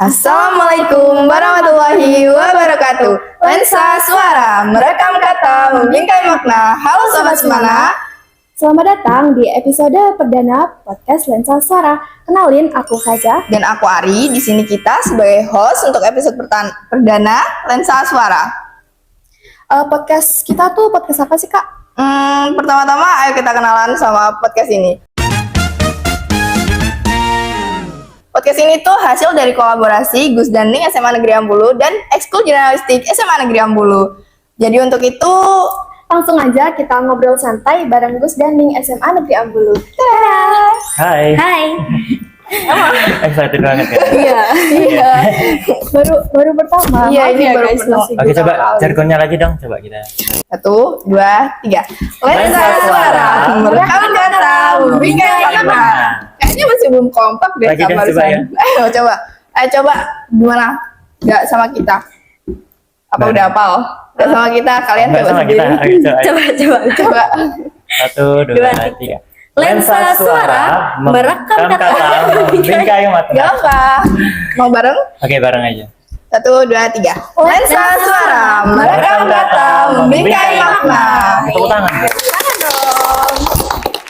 Assalamualaikum warahmatullahi wabarakatuh. Lensa suara, merekam kata, membingkai makna. Halo Sobat Semana. Selamat datang di episode perdana podcast Lensa Suara. Kenalin, aku Faza. Dan aku Ari. Di sini kita sebagai host untuk episode perdana Lensa Suara. Podcast kita tuh podcast apa sih, Kak? Pertama-tama ayo kita kenalan sama podcast ini. Podcast ini tuh hasil dari kolaborasi Gus Daning SMA Negeri Ambulu dan Ekskul Jurnalistik SMA Negeri Ambulu. Jadi untuk itu Langsung aja kita ngobrol santai bareng Gus Daning SMA Negeri Ambulu. Hai. Hai. Excited banget ya. Iya. Baru pertama. Iya, ini baru guys, pertama. masih Oke, dua coba kali. jargonnya lagi dong, coba kita. 1, 2, 3. Lensa suara, merekam kata, membingkai makna. Kayaknya masih belum kompak deh Lagi deh, sama coba barusan. ya. Ayo coba. Gimana? Gak sama kita? Apa Nah. udah hafal? Gak sama kita, kalian Nggak coba sama sendiri. kita. Ayo, coba. Coba. 1, 2, 3. Lensa suara, merekam kata, membingkai Gak makna. apa. Mau bareng? Oke, bareng aja. 1, 2, 3. Lensa suara, merekam kata, membingkai makna. Tepuk tangan. Tangan dong.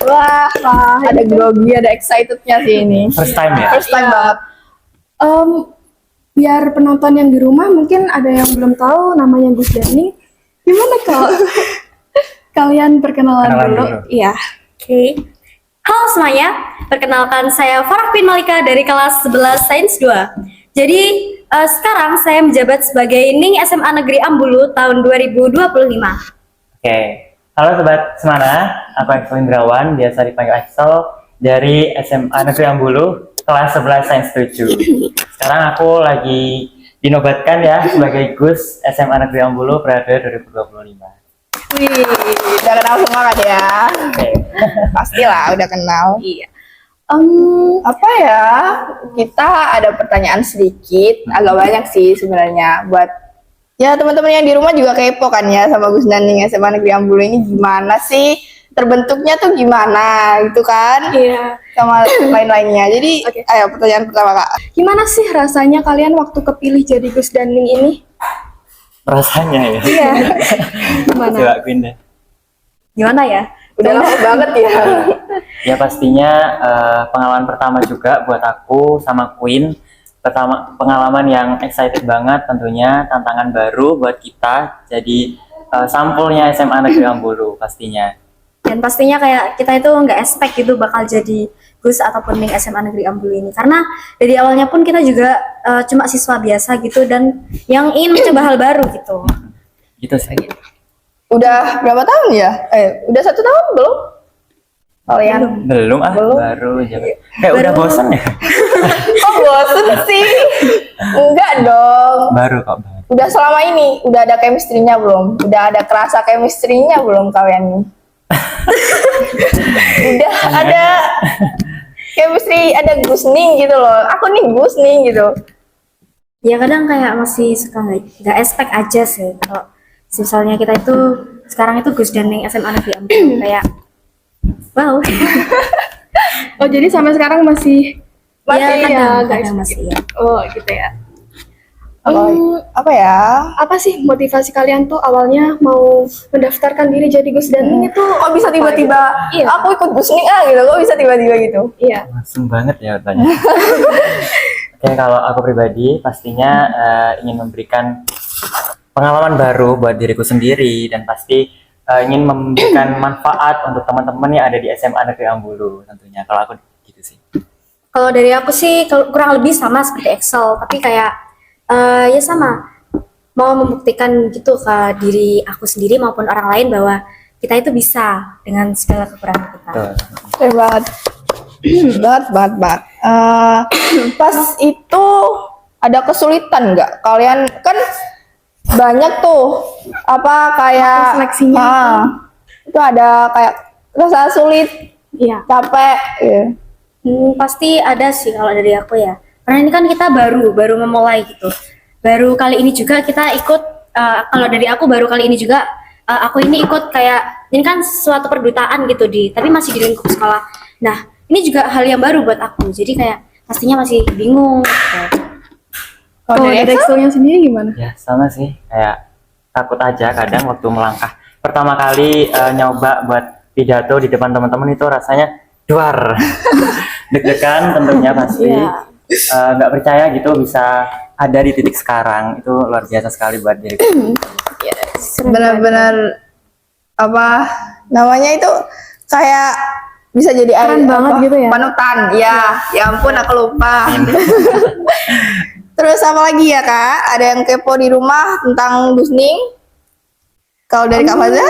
Wah, ada grogi, ada excitednya sih ini. First time ya? First time banget. Biar penonton yang di rumah mungkin ada yang belum tahu namanya Gus Daning. Gimana kalau kalian perkenalan Kenalan dulu? dulu. Iya. Oke. Halo semuanya, perkenalkan saya Farah Pin Malika dari kelas 11 Sains 2. Jadi sekarang saya menjabat sebagai Ning SMA Negeri Ambulu tahun 2025. Oke. Halo Sobat Semana, aku Axel Indrawan, biasa dipanggil Axel dari SMA Negeri Ambulu, kelas 11 Sains 7. Sekarang aku lagi dinobatkan ya sebagai Gus SMA Negeri Ambulu periode 2025. Wih, udah kenal semua kan ya? Oke. Pastilah udah kenal. Iya. Apa ya? Kita ada pertanyaan sedikit, agak banyak sih sebenarnya buat ya teman-teman yang di rumah juga kepo kan ya sama Gus Daning SMA Negeri Ambulu ini gimana sih? Terbentuknya tuh gimana gitu kan? Iya. Sama lain-lainnya. Jadi, Oke. ayo pertanyaan pertama Kak. Gimana sih rasanya kalian waktu kepilih jadi Gus Daning ini? Rasanya ya. Iya. Gimana? Coba Queen deh. Gimana ya? Udah lama banget ya. Ya pastinya pengalaman pertama juga buat aku sama Queen. Pengalaman yang excited banget tentunya, tantangan baru buat kita. Jadi sampulnya SMA Negeri Ambulu pastinya. Dan pastinya kayak kita itu nggak expect gitu bakal jadi Gus ataupun Ning SMA Negeri Ambulu ini. Karena dari awalnya pun kita juga cuma siswa biasa gitu dan yang ingin mencoba hal baru gitu. Gitu sih. Udah berapa tahun ya? Udah 1 tahun belum? Kalian? Belum Belum. baru aja. Kayak udah bosan ya? Kok bosen sih? Enggak dong. Baru kok baru. Udah selama ini, udah ada chemistry-nya belum? Udah ada kerasa chemistry-nya belum kalian nih? Udah ada chemistry, ada Gus Ning gitu loh. Aku nih Gus Ning gitu. Ya kadang kayak masih suka nggak expect aja sih kalau misalnya kita itu sekarang itu Gus Daning SMA Negeri Ambulu kayak wow. Oh, jadi sampai sekarang masih Ya, kadang guys. masih ya. Oh, gitu ya. Apa ya? Apa sih motivasi kalian tuh awalnya mau mendaftarkan diri jadi Gus Daning itu? Kok bisa tiba-tiba Iya. aku ikut Gus Ning gitu? Kok bisa tiba-tiba gitu? Iya. Langsung banget ya tanya. Oke, kalau aku pribadi pastinya ingin memberikan pengalaman baru buat diriku sendiri dan pasti ingin memberikan manfaat untuk teman-teman yang ada di SMA Negeri Ambulu tentunya. Kalau aku gitu sih. Kalau dari aku sih kurang lebih sama seperti Excel, tapi kayak ya sama mau membuktikan gitu ke diri aku sendiri maupun orang lain bahwa kita itu bisa dengan segala kekurangan kita. Tuh. Keren banget. banget. Pas itu ada kesulitan nggak? Kalian kan banyak tuh apa kayak Seleksinya itu ada kayak rasa sulit, Iya. capek. Ya. Pasti ada sih kalau dari aku ya. Karena ini kan kita baru memulai gitu. Baru kali ini juga kita ikut kalau dari aku baru kali ini juga aku ini ikut kayak ini kan suatu perdutaan gitu tapi masih di lingkup sekolah. Nah, ini juga hal yang baru buat aku. Jadi kayak pastinya masih bingung gitu. Kalau dari Excelnya sendiri gimana? Ya sama sih, kayak takut aja kadang waktu melangkah. Pertama kali nyoba buat pidato di depan teman-teman itu rasanya duar. Deg-degan tentunya pasti. Iya. Nggak percaya gitu bisa ada di titik sekarang. Itu luar biasa sekali buat diriku. Benar-benar apa namanya itu kayak bisa jadi Keren banget gitu ya. panutan. Ya ampun aku lupa. Terus apa lagi ya Kak? Ada yang kepo di rumah tentang Gusning? Kalau dari Kak Faza?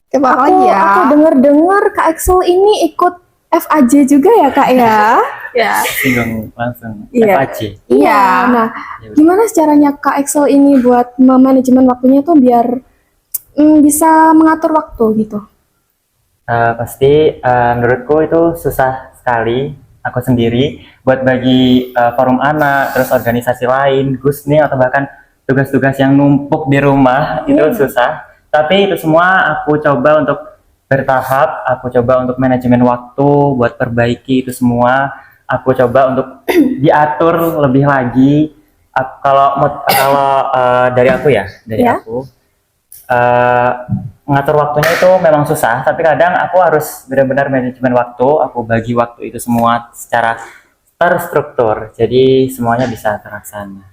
Kepo apa lagi ya? Aku dengar Kak Excel ini ikut FAJ juga ya Kak ya? Ya. Singgung langsung. Iya. FAJ. Iya. Nah, gimana caranya Kak Excel ini buat manajemen waktunya tuh biar bisa mengatur waktu gitu? Pasti menurutku itu susah sekali aku sendiri buat bagi forum anak, terus organisasi lain, Gusning atau bahkan tugas-tugas yang numpuk di rumah itu susah. Tapi itu semua aku coba untuk bertahap, aku coba untuk manajemen waktu, buat perbaiki itu semua. Aku coba untuk diatur lebih lagi. Kalau dari aku ya, aku ngatur waktunya itu memang susah, tapi kadang aku harus benar-benar manajemen waktu, aku bagi waktu itu semua secara terstruktur, jadi semuanya bisa terlaksana.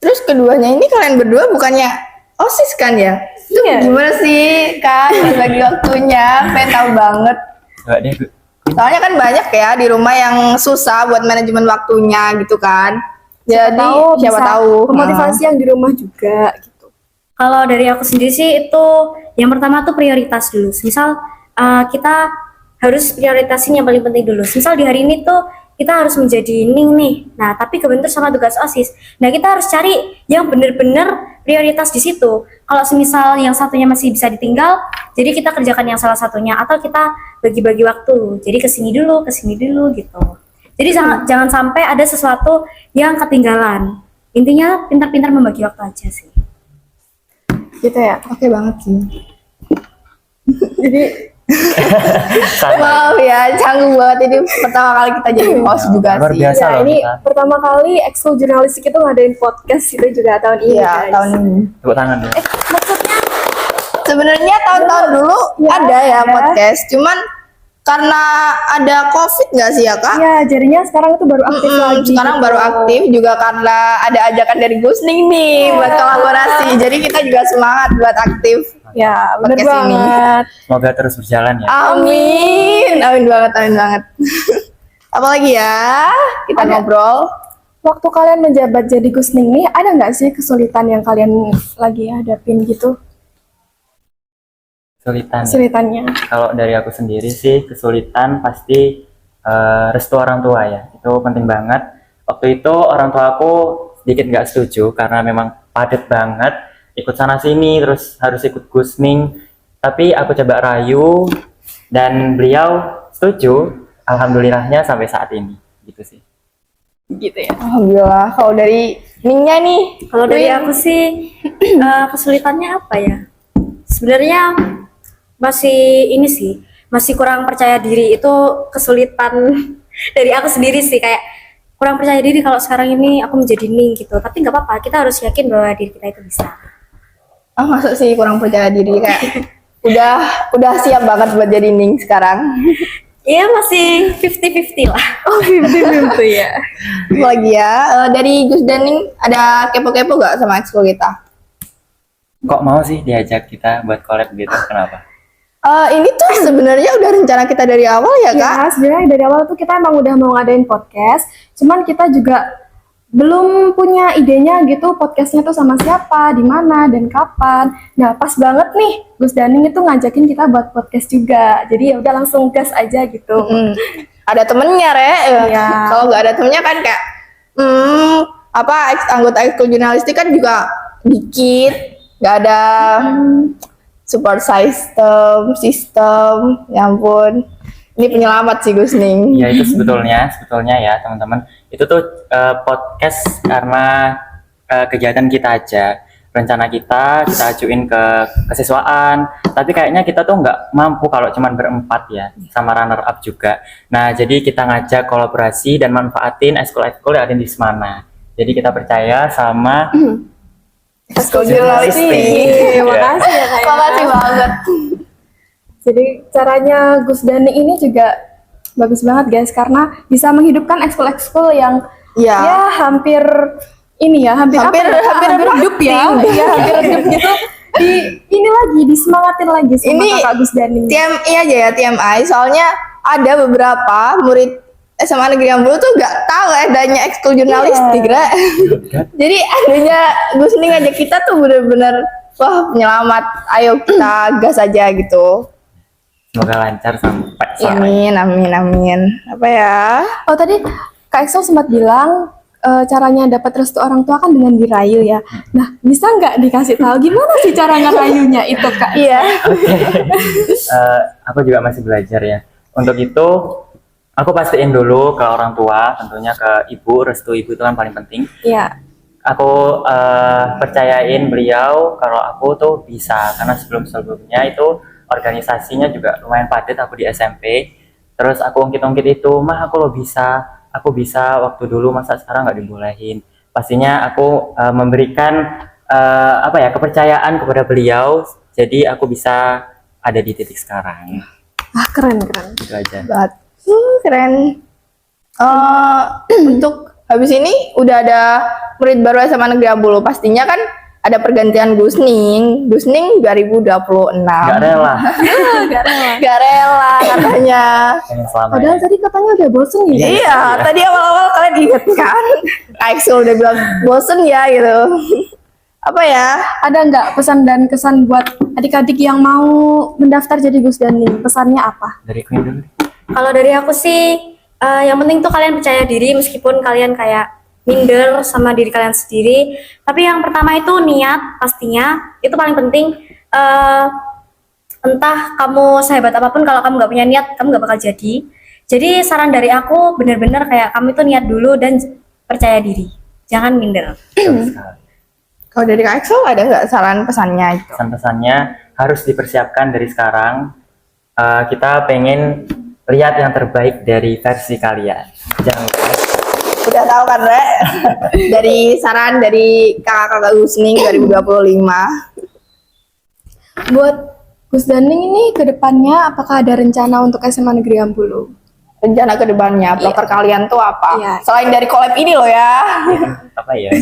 Terus keduanya ini kalian berdua bukannya OSIS kan ya? Itu gimana sih Kak bagi waktunya? Pengen tahu banget. Coba deh, Soalnya kan banyak ya di rumah yang susah buat manajemen waktunya gitu kan. Jadi siapa bisa tahu memotivasi yang di rumah juga gitu. Kalau dari aku sendiri sih itu yang pertama tuh prioritas dulu. Misal kita harus prioritasin yang paling penting dulu. Misal di hari ini tuh kita harus menjadi Ning nih. Nah, tapi kebentur sama tugas OSIS. Nah, kita harus cari yang benar-benar prioritas di situ. Kalau semisal yang satunya masih bisa ditinggal, jadi kita kerjakan yang salah satunya atau kita bagi-bagi waktu. Jadi ke sini dulu gitu. Jadi jangan sampai ada sesuatu yang ketinggalan. Intinya pintar-pintar membagi waktu aja sih. Gitu ya. Oke banget sih. Jadi Wow ya, canggung banget ini pertama kali kita jadi host juga luar sih. biasa. ya, loh ini kita. pertama kali Excel Jurnalistik itu ngadain podcast itu juga tahun ini Iya, guys. tahun ini. Tepuk tangan dulu. Sebenarnya tahun-tahun dulu ada ya podcast, cuman karena ada COVID nggak sih ya Kak? Iya, jadinya sekarang itu baru aktif lagi. Sekarang gitu. baru aktif juga karena ada ajakan dari Gusning nih buat kolaborasi. Jadi kita juga semangat buat aktif. Ya, bener Podcast ini. banget. Semoga terus berjalan ya. Amin, amin banget, amin banget. Apalagi ya, kita ngobrol. Waktu kalian menjabat jadi Gusning nih, ada nggak sih kesulitan yang kalian lagi hadapin gitu? Kesulitan. Kesulitannya. Kalau dari aku sendiri sih kesulitan pasti restu orang tua ya, itu penting banget. Waktu itu orang tua aku sedikit nggak setuju karena memang padat banget, ikut sana sini terus harus ikut Gusning. Tapi aku coba rayu dan beliau setuju. Alhamdulillahnya sampai saat ini gitu sih. Gitu ya. Alhamdulillah. Kalau dari Ningnya nih, Kalau dari aku sih kesulitannya apa ya? Sebenarnya masih kurang percaya diri, itu kesulitan dari aku sendiri sih, kayak kurang percaya diri kalau sekarang ini aku menjadi Ning gitu. Tapi nggak apa-apa, kita harus yakin bahwa diri kita itu bisa. masuk sih kurang percaya diri kayak udah siap banget buat jadi Ning sekarang. Iya, masih 50-50 lah. Oh, 50-50 ya. Apalagi ya, dari Gus dan Ning ada kepo-kepo gak sama ekskul kita? Kok mau sih diajak kita buat collab gitu? Kenapa? Ini tuh sebenarnya udah rencana kita dari awal ya Kak? Ya, sebenarnya dari awal tuh kita emang udah mau ngadain podcast, cuman kita juga belum punya idenya gitu podcastnya tuh sama siapa, di mana, dan kapan. Nah, pas banget nih Gus Daning itu ngajakin kita buat podcast juga. Jadi ya udah langsung gas aja gitu. Ada temennya Iya. Kalau nggak ada temennya kan kayak anggota ekskul jurnalistik kan juga dikit, nggak ada support sistem, ya ampun. Ini penyelamat sih Gus Ning. Ya itu sebetulnya ya teman-teman, itu tuh podcast karena kegiatan kita aja, rencana kita ajuin ke kesiswaan, tapi kayaknya kita tuh nggak mampu kalau cuman berempat ya, sama runner up juga. Nah jadi kita ngajak kolaborasi dan manfaatin ekskul yang ada di Semana Jadi kita percaya sama Ekskul jurnalistik. jurnalistik. Makasih ya Kak. Makasih banget. Jadi caranya Gus Dani ini juga bagus banget guys karena bisa menghidupkan ekskul-ekskul yang Iya. ya hampir ini ya hampir Hampir- apa ya, hampir redup ya, mati. iya hampir redup gitu. Ini lagi disemangatin lagi sama Ini Kakak Gus Dani. TMI aja ya, TMI. Soalnya ada beberapa murid SMA Negeri Ambulu tuh nggak tahu adanya ekskul jurnalistik, Ra. Jadi adanya Gus Ning ngajak kita tuh bener-bener wah penyelamat. Ayo kita gas aja gitu. Semoga lancar sampai sore. Amin, amin, amin. Apa ya? Oh tadi Kak Excel sempat bilang caranya dapat restu orang tua kan dengan dirayu ya. Nah bisa nggak dikasih tahu gimana sih cara ngerayunya itu Kak? Iya. Aku juga masih belajar ya. Untuk itu, aku pastiin dulu ke orang tua, tentunya ke ibu, restu ibu itu kan paling penting. Iya. Aku percayain beliau kalau aku tuh bisa, karena sebelum-sebelumnya itu organisasinya juga lumayan padat aku di SMP. Terus aku ungkit-ungkit itu, mah aku bisa waktu dulu, masa sekarang nggak dibolehin. Pastinya aku memberikan kepercayaan kepada beliau, jadi aku bisa ada di titik sekarang. Ah keren. Itu aja. Banget. Keren. Untuk habis ini udah ada murid baru SMA Negeri Ambulu. Pastinya kan ada pergantian Gus Ning. Gus Ning 2026. Nggak rela. Gak rela katanya. Yang selama Padahal ini. tadi katanya udah bosen ya. Iya, tadi awal-awal kalian inget kan? Axel udah bilang bosen ya gitu. Apa ya? Ada nggak pesan dan kesan buat adik-adik yang mau mendaftar jadi Gus Dani? Pesannya apa? Dari Queen dulu. Kalau dari aku sih, yang penting tuh kalian percaya diri meskipun kalian kayak minder sama diri kalian sendiri. Tapi yang pertama itu niat, pastinya itu paling penting. Entah kamu sehebat apapun, kalau kamu nggak punya niat, kamu nggak bakal jadi. Jadi saran dari aku bener-bener kayak kamu itu niat dulu dan percaya diri, jangan minder. Betul sekali. Kalau dari Kak Axel ada nggak saran pesannya gitu? Pesan-pesannya harus dipersiapkan dari sekarang. Kita pengen lihat yang terbaik dari versi kalian. Jangan lupa. Udah tahu kan, Re? Dari saran dari kakak-kakak Gus Ning 2025. Buat Gus Dani ini ke depannya apakah ada rencana untuk SMA Negeri Ambulu? Rencana ke depannya, proker kalian tuh apa? Iya. Selain dari collab ini loh ya. Apa ya?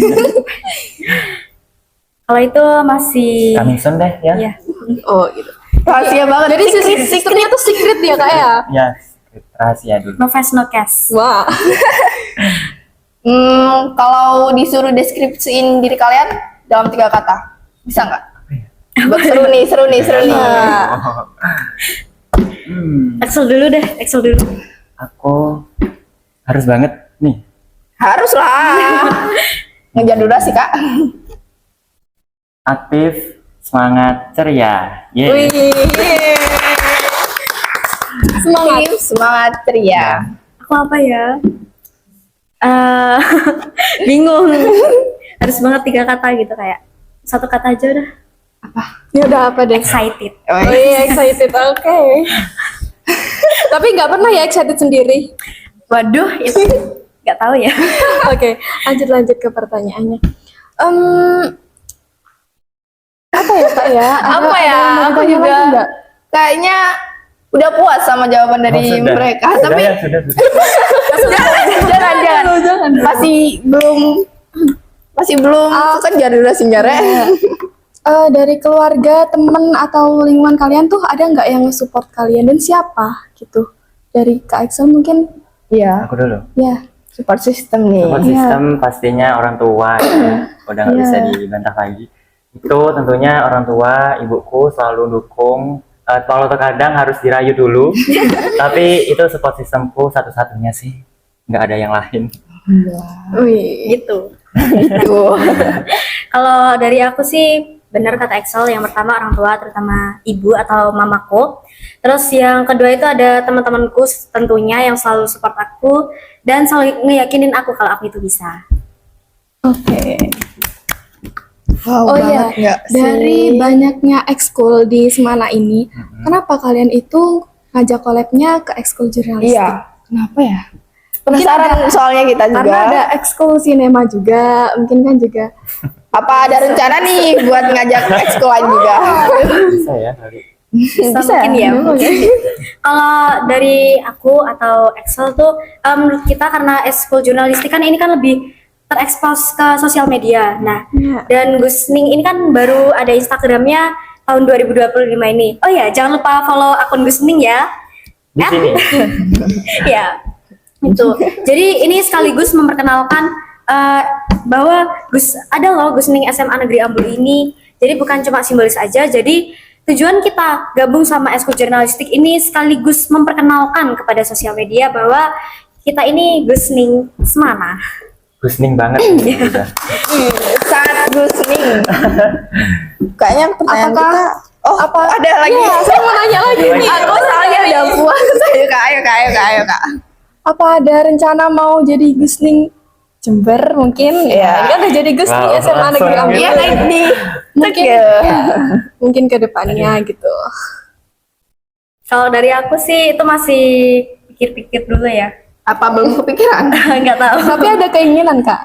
Kalau itu masih Coming soon deh ya. ya. Oh gitu. Rahasia banget. Jadi Secret, sistemnya tuh secret ya Kak ya? Ya, rahasia dulu. No face no case. Wah. Kalau disuruh deskripsiin diri kalian dalam 3 kata, bisa nggak? Seru nih. Excel dulu deh, Excel dulu. Aku harus banget nih. Harus lah. Ngejar durasi, Kak. Aktif, semangat, ceria. Yeay. Semangat ceria. Aku apa ya? Bingung. Harus banget 3 kata gitu kayak. 1 kata aja udah. Ini udah apa deh? Excited. Oh, Oh iya excited, oke. Tapi nggak pernah ya excited sendiri. Waduh, itu nggak tahu ya. Oke, lanjut ke pertanyaannya. Apa ya Kak ya? Apa ya? Ada yang mau Aku ditanya juga lagi nggak? kayaknya udah puas sama jawaban dari Oh, sudah. mereka. Sudah Tapi ya, sudah. jangan. Masih belum kejar durasinya, Re. Dari keluarga, temen atau lingkungan kalian tuh ada nggak yang nge-support kalian dan siapa gitu? Dari Kak Axel mungkin? Iya, Aku dulu. Ya. support system nih. Support system pastinya orang tua ya. Udah nggak bisa dibantah lagi. Itu tentunya orang tua, ibuku selalu dukung. Kalau terkadang harus dirayu dulu. Tapi itu support systemku satu-satunya sih. Nggak ada yang lain. Wih. Gitu. Gitu. Kalau dari aku sih benar kata Excel, yang pertama orang tua, terutama ibu atau mamaku. Terus yang kedua itu ada teman-temanku tentunya yang selalu support aku dan selalu ngeyakinin aku kalau aku itu bisa. Oke. Wow, Oh banget iya, nggak sih? dari banyaknya ekskul di Semana ini, kenapa kalian itu ngajak collab-nya ke ekskul jurnalistik? Iya, kenapa ya? Penasaran soalnya kita juga. Karena ada ekskul sinema juga, mungkin kan juga. Apa ada rencana nih buat ngajak ekskul lain juga? Bisa ya kali. Bisa Bisa mungkin ya. mungkin. Kalau dari aku atau Excel tuh menurut kita karena ekskul jurnalistik kan ini kan lebih terekspos ke sosial media. Nah, Iya. dan Gusning ini kan baru ada Instagramnya tahun 2025 ini. Oh ya, jangan lupa follow akun Gusning ya. Di sini. Ya, itu. Jadi ini sekaligus memperkenalkan bahwa ada loh Gusning SMA Negeri Ambul ini. Jadi bukan cuma simbolis aja. Jadi tujuan kita gabung sama ekskul jurnalistik ini sekaligus memperkenalkan kepada sosial media bahwa kita ini Gusning Semana. Gusning banget ini udah. Sangat Gusning. Kayaknya pertanyaan Apakah- kita. Oh, ada lagi. Iya, saya mau nanya lagi nih. Aku soalnya udah puas. Ayo kak. Apa ada rencana mau jadi Gusning Jember mungkin? Iya. Ya, kan udah jadi Gusning Wow, SMA Negeri langsung. Ambul. Iya naik di Mungkin, ya. ya, mungkin ke depannya gitu. Kalau dari aku sih itu masih pikir-pikir dulu ya. Apa belum kepikiran? Nggak tahu. Tapi ada keinginan Kak.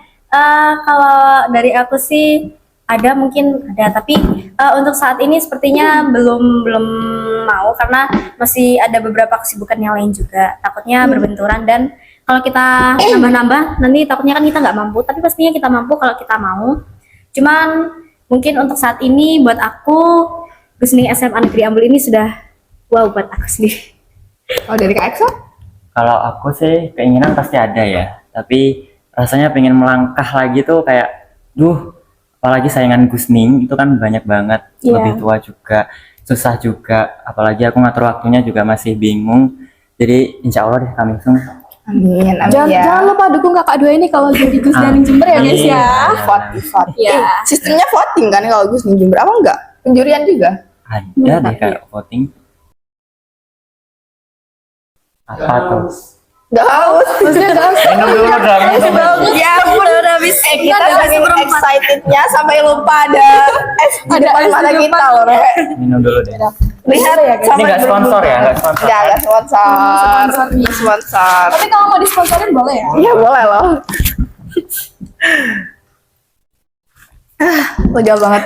Kalau dari aku sih ada mungkin ada, tapi untuk saat ini sepertinya belum mau karena masih ada beberapa kesibukan yang lain juga. Takutnya berbenturan dan kalau kita nambah-nambah nanti takutnya kan kita nggak mampu. Tapi pastinya kita mampu kalau kita mau. Cuman mungkin untuk saat ini buat aku Gusning SMA Negeri Ambul ini sudah wow buat aku sendiri. Oh dari Kak Eksa? Kalau aku sih keinginan pasti ada ya, tapi rasanya pengen melangkah lagi tuh kayak, apalagi saingan Gusning itu kan banyak banget, Iya. lebih tua juga, susah juga, apalagi aku ngatur waktunya juga masih bingung. Jadi insya Allah deh kami langsung. Amin Jangan lupa dukung kakak dua ini kalau jadi Gus Daning Jember ya guys ya. Vote. Iya. Sistemnya voting kan kalau Gusning Jember apa enggak? Penjurian juga. Ada deh kayak voting. Apa tuh? Gak haus. Maksudnya gak usah. Minum dulu dong. minum dulu. Ya ampun udah habis. Kita saking excitednya sampai lupa ada es di Ada depan es di mata depan. kita loh, Re. Minum dulu deh. Lihat ya, guys. Ini nggak sponsor ya, nggak sponsor. Nggak sponsor. Sponsor. Tapi kalau mau disponsorin boleh ya. Iya boleh loh. Lega banget.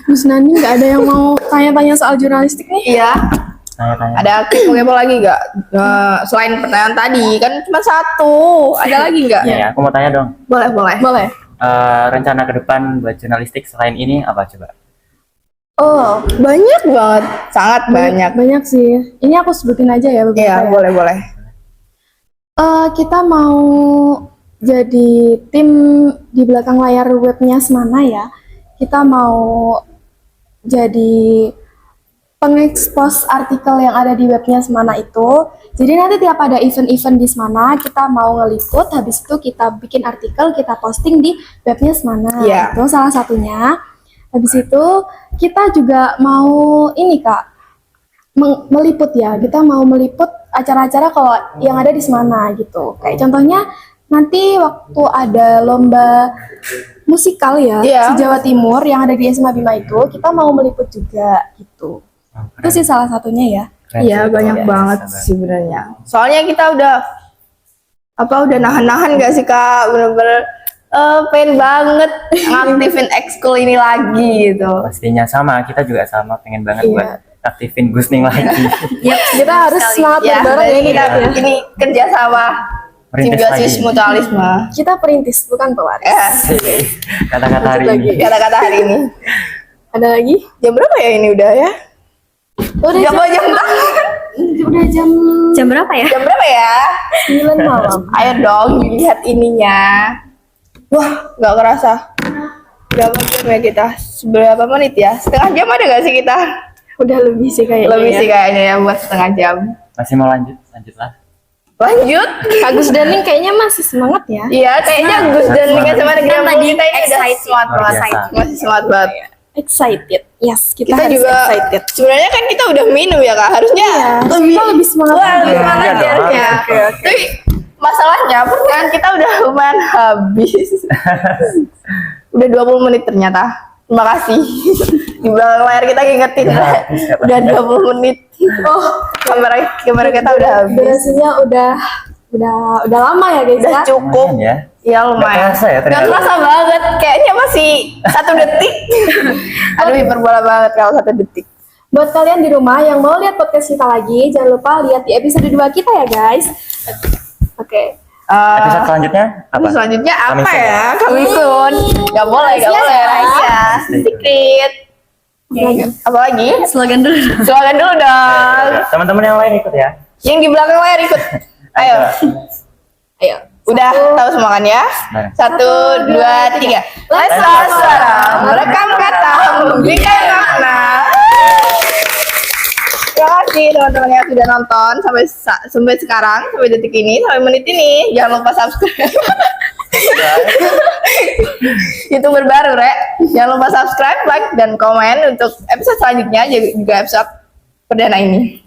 Gus Nani nggak ada yang mau tanya-tanya soal jurnalistik nih? Iya. Tanya-tanya. Ada kepo-kepo lagi nggak? Selain pertanyaan tadi kan cuma satu. Ada lagi nggak? Ya, aku mau tanya dong. Boleh boleh. Boleh. Rencana ke depan buat jurnalistik selain ini apa coba? Oh, Banyak banget. Sangat banyak. banyak sih. Ini aku sebutin aja ya beberapa. Iya ya. boleh boleh. Kita mau jadi tim di belakang layar webnya Semana ya. Kita mau jadi pengekspos artikel yang ada di webnya Semana itu. Jadi nanti tiap ada event-event di Semana, kita mau ngeliput, habis itu kita bikin artikel, kita posting di webnya Semana. Iya. Itu salah satunya. Habis itu kita juga mau ini Kak, meliput ya. Kita mau meliput acara-acara kalau yang ada di Semana gitu. Kayak contohnya nanti waktu ada lomba musikal ya Iya. di Jawa Timur yang ada di SMA Bima itu, kita mau meliput juga gitu. Itu sih salah satunya ya. Keren Iya sih, banyak luar biasa banget sebenarnya. Soalnya kita udah nahan-nahan gak sih Kak? Bener-bener pengen banget ngaktifin ekskul ini lagi gitu. Pastinya sama, kita juga sama pengen banget Iya. buat aktifin Gusning lagi. Kita harus semangat Ya, bareng ya berarti kita kita ya. ini kerja sama Merintis simbiosis lagi. mutualisme. Kita perintis bukan pewaris. Kata-kata hari Lanjut ini. lagi. Kata-kata hari ini. Ada lagi? Jam berapa ya ini udah ya? Udah Jam jam, udah jam Jam berapa ya? jam berapa ya? 9 malam. Ayo dong dilihat ininya. Wah, nggak kerasa. Berapa jam ya kita? Seberapa menit ya? Setengah jam ada nggak sih kita? Udah lebih sih kayaknya. Lebih ya. sih kayaknya ya buat setengah jam. Masih mau lanjut? Lanjutlah. Lanjut. Agus Daning kayaknya masih semangat ya. Iya, kayaknya Gus dan Nika sama negeri Kan Ambul tadi kita ini udah excited. semangat Luar banget. biasa. Masih semangat banget. Excited. Yes, kita, Kita harus juga excited. sebenarnya kan kita udah minum ya Kak. Harusnya Kita lebih semangat. Wah, lebih lagi. semangat Iya ya dong, harusnya. harus. Tapi masalahnya pertanyaan kita udah lumayan habis. Udah 20 menit ternyata. Terima kasih. Di belakang layar kita ngingetin. Udah 20 menit. Oh, kamera kita udah habis. Durasinya udah Udah lama ya guys Udah ya. cukup. Lumayan ya. Ya Nggak lumayan. kerasa ya Nggak ternyata. kerasa banget. Kayaknya masih 1 detik. Aduh hiperbola banget kalau 1 detik. Buat kalian di rumah yang mau lihat podcast kita lagi, jangan lupa lihat di episode 2 kita ya guys. Oke. Episode selanjutnya apa? Episode selanjutnya Coming apa soon ya? Coming soon. Gak boleh, gak boleh. Rahasia. Secret. Apa lagi? Slogan dulu. Slogan dulu dong. Teman-teman yang lain ikut ya. Yang di belakang layar ikut. Ayo. Ayo. Udah tahu semua kan ya? Nah. 1, 2, 3. Lesa suara, merekam kata, memberikan makna. Terima kasih teman-teman yang sudah nonton sampai sekarang, sampai detik ini, sampai menit ini. Jangan lupa subscribe. YouTuber baru, Rek. Jangan lupa subscribe, like, dan komen untuk episode selanjutnya, juga episode perdana ini.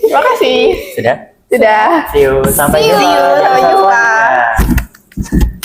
Terima kasih. Sudah? Sudah. See you. Sampai See you. jumpa. Sampai jumpa. Selanjutnya.